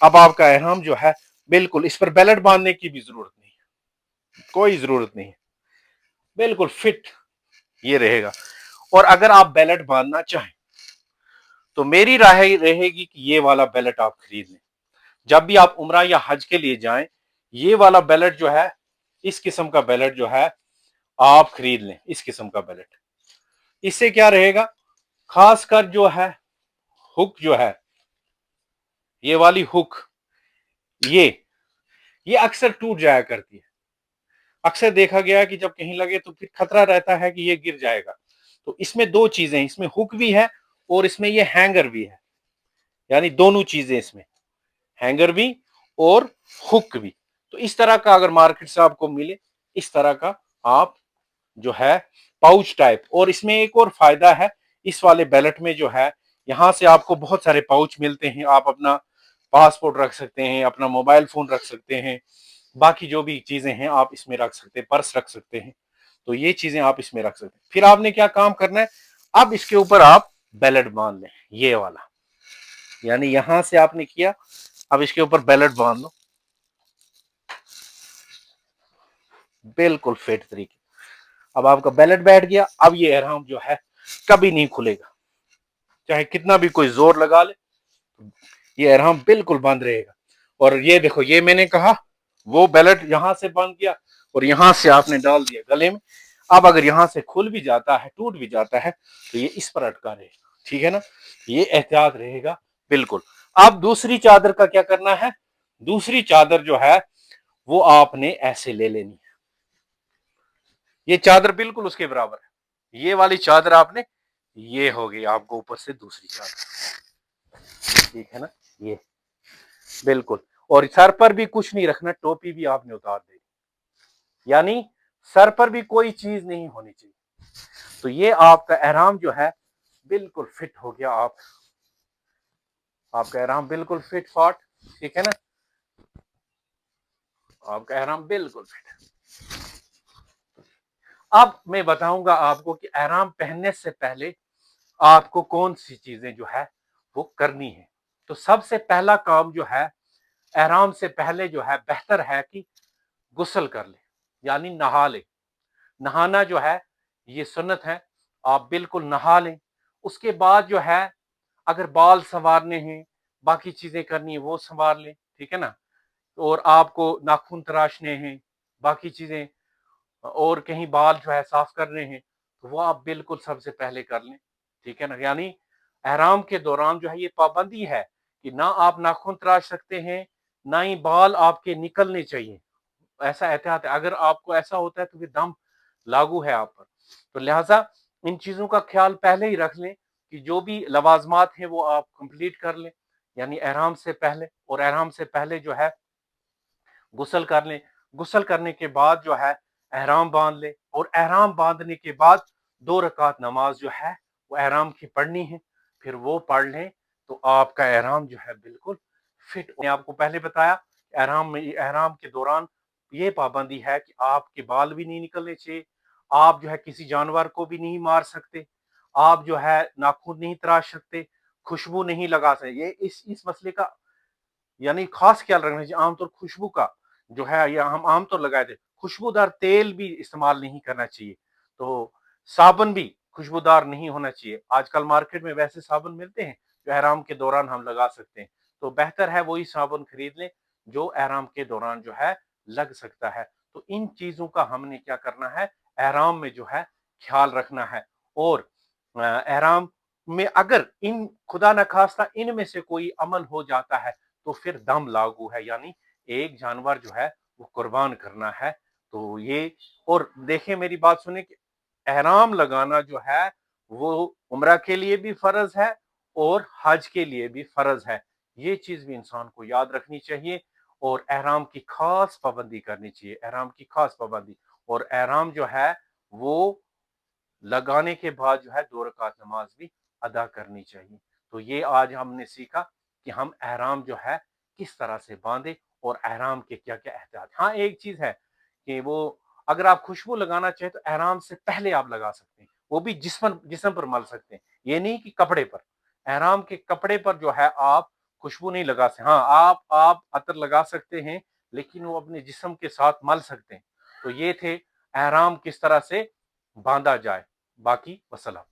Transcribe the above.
اب آپ کا احرام جو ہے بالکل، اس پر بیلٹ باندھنے کی بھی ضرورت نہیں ہے، کوئی ضرورت نہیں ہے، بالکل فٹ یہ رہے گا۔ اور اگر آپ بیلٹ باندھنا چاہیں تو میری رائے رہے گی کہ یہ والا بیلٹ آپ خرید لیں۔ جب بھی آپ عمرہ یا حج کے لیے جائیں، یہ والا بیلٹ جو ہے، اس قسم کا بیلٹ جو ہے آپ خرید لیں، اس قسم کا بیلٹ۔ اس سے کیا رہے گا، خاص کر جو ہے ہک جو ہے، یہ والی ہک، یہ اکثر ٹوٹ جایا کرتی ہے۔ اکثر دیکھا گیا ہے کہ جب کہیں لگے تو پھر خطرہ رہتا ہے کہ یہ گر جائے گا۔ تو اس میں دو چیزیں، اس میں ہک بھی ہے اور اس میں یہ ہینگر بھی ہے، یعنی دونوں چیزیں اس میں، ہینگر بھی اور ہک بھی۔ تو اس طرح کا اگر مارکیٹ سے آپ کو ملے، اس طرح کا آپ جو ہے پاؤچ ٹائپ، اور اس میں ایک اور فائدہ ہے اس والے بیلٹ میں جو ہے، یہاں سے آپ کو بہت سارے پاؤچ ملتے ہیں، آپ اپنا پاسپورٹ رکھ سکتے ہیں، اپنا موبائل فون رکھ سکتے ہیں، باقی جو بھی چیزیں ہیں آپ اس میں رکھ سکتے ہیں، پرس رکھ سکتے ہیں۔ تو یہ چیزیں آپ اس میں رکھ سکتے ہیں۔ پھر آپ نے کیا کام کرنا ہے، اب اس کے اوپر آپ بیلٹ باندھ لیں، یہ والا، یعنی یہاں سے آپ نے کیا، اب اس کے اوپر بیلٹ باندھ لو، بالکل فٹ طریقے۔ اب آپ کا بیلٹ بیٹھ گیا، اب یہ احرام جو ہے کبھی نہیں کھلے گا، چاہے کتنا بھی کوئی زور لگا لے، یہ احرام بالکل بند رہے گا۔ اور یہ دیکھو، یہ میں نے کہا وہ بیلٹ یہاں سے بند کیا اور یہاں سے آپ نے ڈال دیا گلے میں۔ اب اگر یہاں سے کھل بھی جاتا ہے، ٹوٹ بھی جاتا ہے، تو یہ اس پر اٹکا رہے گا، ٹھیک ہے نا، یہ احتیاط رہے گا بالکل۔ اب دوسری چادر کا کیا کرنا ہے، دوسری چادر جو ہے وہ آپ نے ایسے لے لینی ہے، یہ چادر بالکل اس کے برابر ہے، یہ والی چادر آپ نے، یہ ہوگی آپ کو اوپر سے دوسری چادر، ٹھیک ہے نا، یہ بالکل۔ اور سر پر بھی کچھ نہیں رکھنا، ٹوپی بھی آپ نے اتار دینی، یعنی سر پر بھی کوئی چیز نہیں ہونی چاہیے۔ تو یہ آپ کا احرام جو ہے بالکل فٹ ہو گیا، آپ کا احرام بالکل فٹ فاٹ، ٹھیک ہے نا، آپ کا احرام بالکل فٹ۔ اب میں بتاؤں گا آپ کو کہ احرام پہننے سے پہلے آپ کو کون سی چیزیں جو ہے وہ کرنی ہے۔ تو سب سے پہلا کام جو ہے، احرام سے پہلے جو ہے بہتر ہے کہ غسل کر لے، یعنی نہا لے۔ نہانا جو ہے یہ سنت ہے، آپ بالکل نہا لیں۔ اس کے بعد جو ہے اگر بال سنوارنے ہیں، باقی چیزیں کرنی ہیں وہ سنوار لیں، ٹھیک ہے نا، اور آپ کو ناخن تراشنے ہیں، باقی چیزیں، اور کہیں بال جو ہے صاف کرنے ہیں، تو وہ آپ بالکل سب سے پہلے کر لیں، ٹھیک ہے نا۔ یعنی احرام کے دوران جو ہے یہ پابندی ہے کہ نہ آپ ناخن تراش سکتے ہیں، نہ ہی بال آپ کے نکلنے چاہیے، ایسا احتیاط ہے۔ اگر آپ کو ایسا ہوتا ہے تو پھر دم لاگو ہے آپ پر، تو لہٰذا ان چیزوں کا خیال پہلے ہی رکھ لیں کہ جو بھی لوازمات ہیں وہ آپ کمپلیٹ کر لیں، یعنی احرام سے پہلے۔ اور احرام سے پہلے جو ہے غسل کر لیں، غسل کرنے کے بعد جو ہے احرام باندھ لیں، اور احرام باندھنے کے بعد 2 رکعت نماز جو ہے وہ احرام کی پڑھنی ہے، پھر وہ پڑھ لیں تو آپ کا احرام جو ہے بالکل فٹ۔ میں آپ کو پہلے بتایا احرام کے دوران یہ پابندی ہے کہ آپ کے بال بھی نہیں نکلنے چاہیے، آپ جو ہے کسی جانور کو بھی نہیں مار سکتے، آپ جو ہے ناخن نہیں تراش سکتے، خوشبو نہیں لگا سکتے۔ یہ اس مسئلے کا یعنی خاص خیال رکھنا چاہیے۔ عام طور خوشبو کا جو ہے، یا ہم عام طور لگائے تھے، خوشبودار تیل بھی استعمال نہیں کرنا چاہیے، تو صابن بھی خوشبودار نہیں ہونا چاہیے۔ آج کل مارکیٹ میں ویسے صابن ملتے ہیں جو احرام کے دوران ہم لگا سکتے ہیں، تو بہتر ہے وہی صابن خرید لیں جو احرام کے دوران جو ہے لگ سکتا ہے۔ تو ان چیزوں کا ہم نے کیا کرنا ہے، احرام میں جو ہے خیال رکھنا ہے۔ اور احرام میں اگر ان خدا نخواستہ ان میں سے کوئی عمل ہو جاتا ہے تو پھر دم لاگو ہے، یعنی ایک جانور جو ہے وہ قربان کرنا ہے۔ تو یہ، اور دیکھیں میری بات سنیں کہ احرام لگانا جو ہے وہ عمرہ کے لیے بھی فرض ہے اور حج کے لیے بھی فرض ہے، یہ چیز بھی انسان کو یاد رکھنی چاہیے، اور احرام کی خاص پابندی کرنی چاہیے، احرام کی خاص پابندی۔ اور احرام جو ہے وہ لگانے کے بعد جو ہے 2 رکعت نماز بھی ادا کرنی چاہیے۔ تو یہ آج ہم نے سیکھا کہ ہم احرام جو ہے کس طرح سے باندھے اور احرام کے کیا کیا احتیاط۔ ہاں ایک چیز ہے کہ وہ اگر آپ خوشبو لگانا چاہیں تو احرام سے پہلے آپ لگا سکتے ہیں، وہ بھی جسم پر مل سکتے ہیں، یہ نہیں کہ کپڑے پر، احرام کے کپڑے پر جو ہے آپ خوشبو نہیں لگا سکتے. ہاں آپ عطر لگا سکتے ہیں لیکن وہ اپنے جسم کے ساتھ مل سکتے ہیں. تو یہ تھے احرام کس طرح سے باندھا جائے. باقی وسلام.